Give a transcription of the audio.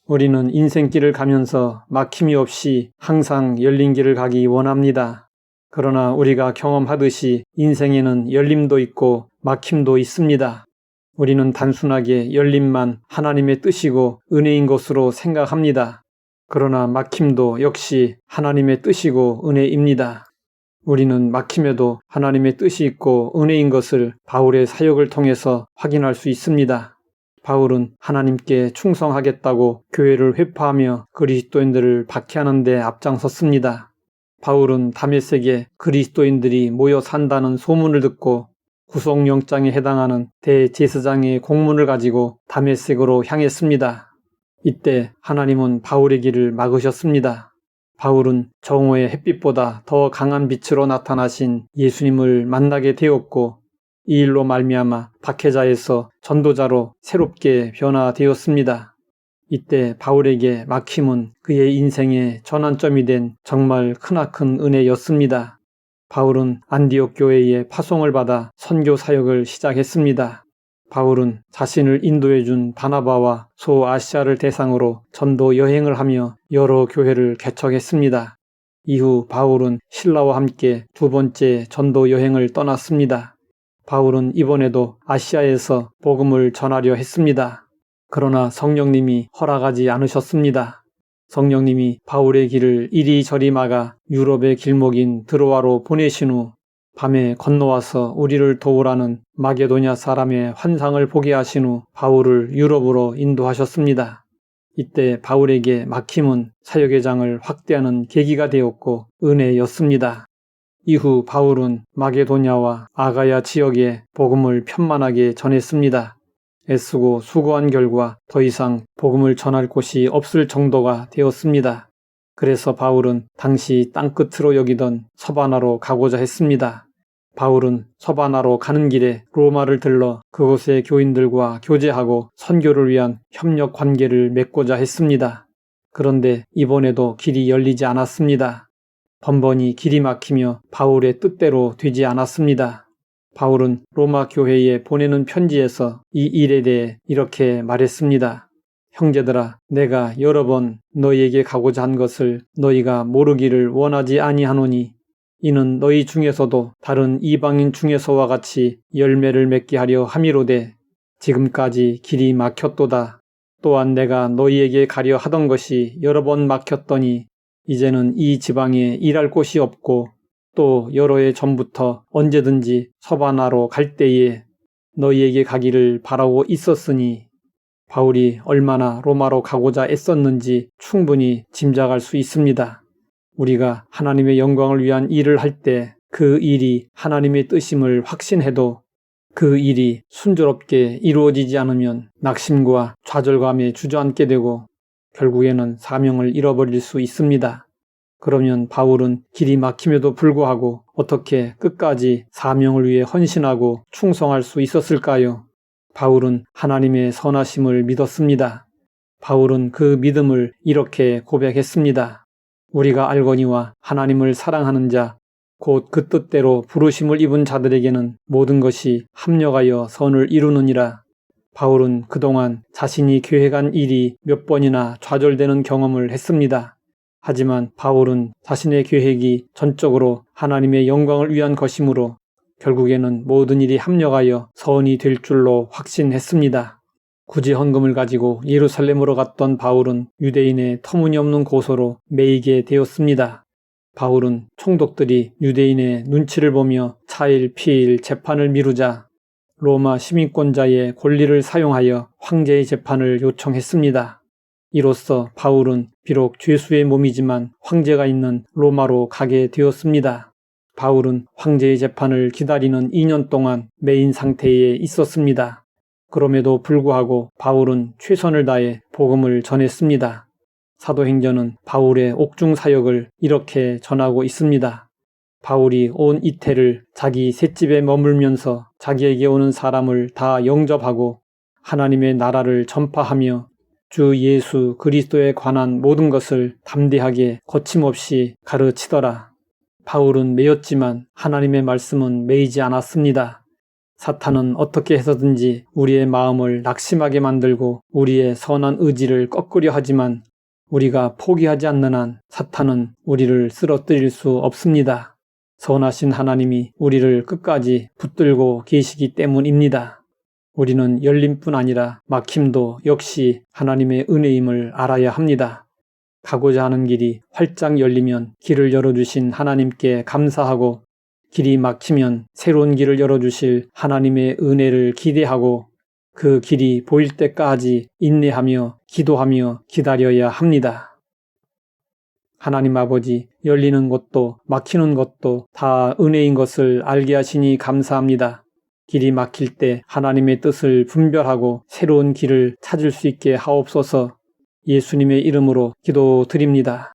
우리는 인생길을 가면서 막힘이 없이 항상 열린 길을 가기 원합니다. 그러나 우리가 경험하듯이 인생에는 열림도 있고 막힘도 있습니다. 우리는 단순하게 열림만 하나님의 뜻이고 은혜인 것으로 생각합니다. 그러나 막힘도 역시 하나님의 뜻이고 은혜입니다. 우리는 막힘에도 하나님의 뜻이 있고 은혜인 것을 바울의 사역을 통해서 확인할 수 있습니다. 바울은 하나님께 충성하겠다고 교회를 회파하며 그리스도인들을 박해하는 데 앞장섰습니다. 바울은 다메섹에 그리스도인들이 모여 산다는 소문을 듣고 구속영장에 해당하는 대제사장의 공문을 가지고 다메섹으로 향했습니다. 이때 하나님은 바울의 길을 막으셨습니다. 바울은 정오의 햇빛보다 더 강한 빛으로 나타나신 예수님을 만나게 되었고 이 일로 말미암아 박해자에서 전도자로 새롭게 변화되었습니다. 이때 바울에게 막힘은 그의 인생의 전환점이 된 정말 크나큰 은혜였습니다. 바울은 안디옥 교회에 파송을 받아 선교 사역을 시작했습니다. 바울은 자신을 인도해준 바나바와 소아시아를 대상으로 전도 여행을 하며 여러 교회를 개척했습니다. 이후 바울은 신라와 함께 두 번째 전도 여행을 떠났습니다. 바울은 이번에도 아시아에서 복음을 전하려 했습니다. 그러나 성령님이 허락하지 않으셨습니다. 성령님이 바울의 길을 이리저리 막아 유럽의 길목인 드로아로 보내신 후 밤에 건너와서 우리를 도우라는 마게도냐 사람의 환상을 보게 하신 후 바울을 유럽으로 인도하셨습니다. 이때 바울에게 막힘은 사역의 장을 확대하는 계기가 되었고 은혜였습니다. 이후 바울은 마게도냐와 아가야 지역에 복음을 편만하게 전했습니다. 애쓰고 수고한 결과 더 이상 복음을 전할 곳이 없을 정도가 되었습니다. 그래서 바울은 당시 땅끝으로 여기던 서바나로 가고자 했습니다. 바울은 서바나로 가는 길에 로마를 들러 그곳의 교인들과 교제하고 선교를 위한 협력 관계를 맺고자 했습니다. 그런데 이번에도 길이 열리지 않았습니다. 번번이 길이 막히며 바울의 뜻대로 되지 않았습니다. 바울은 로마 교회에 보내는 편지에서 이 일에 대해 이렇게 말했습니다. 형제들아, 내가 여러 번 너희에게 가고자 한 것을 너희가 모르기를 원하지 아니하노니 이는 너희 중에서도 다른 이방인 중에서와 같이 열매를 맺게 하려 함이로되 지금까지 길이 막혔도다. 또한 내가 너희에게 가려 하던 것이 여러 번 막혔더니 이제는 이 지방에 일할 곳이 없고 또 여러 해 전부터 언제든지 서바나로 갈 때에 너희에게 가기를 바라고 있었으니 바울이 얼마나 로마로 가고자 애썼는지 충분히 짐작할 수 있습니다. 우리가 하나님의 영광을 위한 일을 할 때 그 일이 하나님의 뜻임을 확신해도 그 일이 순조롭게 이루어지지 않으면 낙심과 좌절감에 주저앉게 되고 결국에는 사명을 잃어버릴 수 있습니다. 그러면 바울은 길이 막힘에도 불구하고 어떻게 끝까지 사명을 위해 헌신하고 충성할 수 있었을까요? 바울은 하나님의 선하심을 믿었습니다. 바울은 그 믿음을 이렇게 고백했습니다. 우리가 알거니와 하나님을 사랑하는 자, 곧 그 뜻대로 부르심을 입은 자들에게는 모든 것이 합력하여 선을 이루느니라. 바울은 그동안 자신이 계획한 일이 몇 번이나 좌절되는 경험을 했습니다. 하지만 바울은 자신의 계획이 전적으로 하나님의 영광을 위한 것이므로 결국에는 모든 일이 합력하여 선이 될 줄로 확신했습니다. 구제 헌금을 가지고 예루살렘으로 갔던 바울은 유대인의 터무니없는 고소로 매이게 되었습니다. 바울은 총독들이 유대인의 눈치를 보며 차일 피일 재판을 미루자 로마 시민권자의 권리를 사용하여 황제의 재판을 요청했습니다. 이로써 바울은 비록 죄수의 몸이지만 황제가 있는 로마로 가게 되었습니다. 바울은 황제의 재판을 기다리는 2년 동안 매인 상태에 있었습니다. 그럼에도 불구하고 바울은 최선을 다해 복음을 전했습니다. 사도행전은 바울의 옥중 사역을 이렇게 전하고 있습니다. 바울이 온 이태를 자기 셋집에 머물면서 자기에게 오는 사람을 다 영접하고 하나님의 나라를 전파하며 주 예수 그리스도에 관한 모든 것을 담대하게 거침없이 가르치더라. 바울은 매였지만 하나님의 말씀은 매이지 않았습니다. 사탄은 어떻게 해서든지 우리의 마음을 낙심하게 만들고 우리의 선한 의지를 꺾으려 하지만 우리가 포기하지 않는 한 사탄은 우리를 쓰러뜨릴 수 없습니다. 선하신 하나님이 우리를 끝까지 붙들고 계시기 때문입니다. 우리는 열림뿐 아니라 막힘도 역시 하나님의 은혜임을 알아야 합니다. 가고자 하는 길이 활짝 열리면 길을 열어주신 하나님께 감사하고 길이 막히면 새로운 길을 열어주실 하나님의 은혜를 기대하고 그 길이 보일 때까지 인내하며 기도하며 기다려야 합니다. 하나님 아버지, 열리는 것도 막히는 것도 다 은혜인 것을 알게 하시니 감사합니다. 길이 막힐 때 하나님의 뜻을 분별하고 새로운 길을 찾을 수 있게 하옵소서. 예수님의 이름으로 기도드립니다.